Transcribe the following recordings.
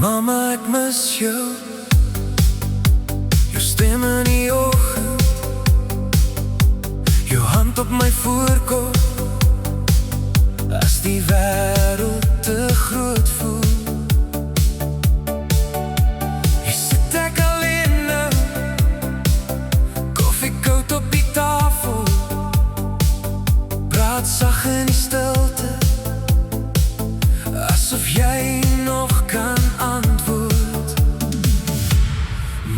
Mama, ek mis jou. Jou stem in die oggend, jou hand op my voorkop, as die wêreld te groot voel. Hier sit ek alleen nou, koffie koud op die tafel, praat sag in die stilte, asof jy nog kan antwoord.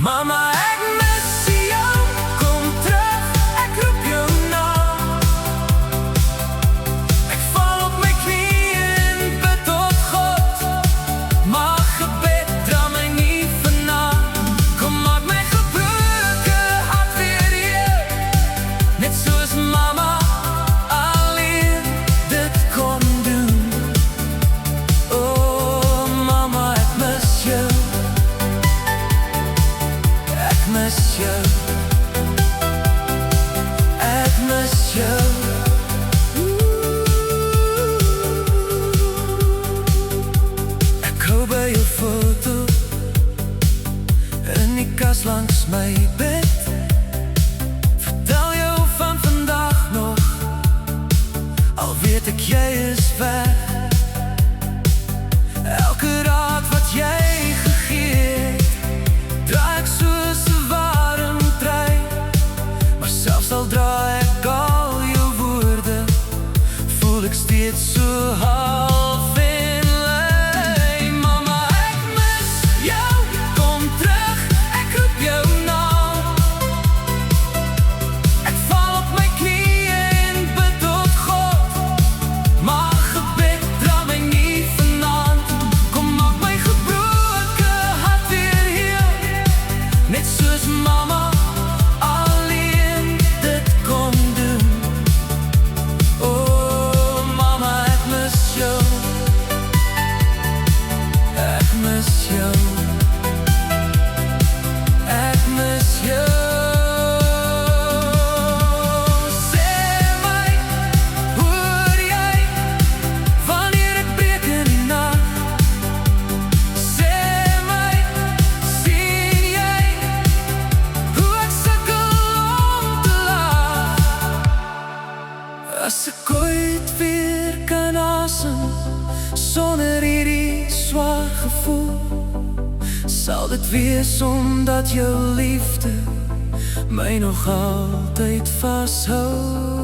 Mama, ek mis jou, kom terug, ek roep jou naam. Ek val op my knieë en bid tot God, maar gebed dra my nie vanaand. Kom maak my gebroke hart weer heel, net soos mama alleen dit kon doen. Oh mama, ek mis jou. Ek mis jou. Ek mis jou. Ek hou by jou foto in die kas langs my bed. Vertel jou van vandag nog, al weet ek jy is weg. Elke raad wat jy gegee het, dra ek soos 'n warm trui. Maar selfs al dra ek al jou woorde, voel ek steeds so half in lei. Mama, ek mis jou, kom terug, ek roep jou naam. Ek val op my knieë en bid tot God, maar gebed dra my nie vanaand. Kom maak my gebroke hart weer heel, net soos mama alleen dit kon doen. Oh mama, ek mis jou. Ek mis jou. Ek mis jou. Sê my, hoor jy wanneer ek breek in die nag? Sê my, sien jy hoe ek sukkel om te lag? As ek ooit weer kan asem sonder hierdie swaar gevoel, sal dit wees omdat jou liefde my nog altyd vashou.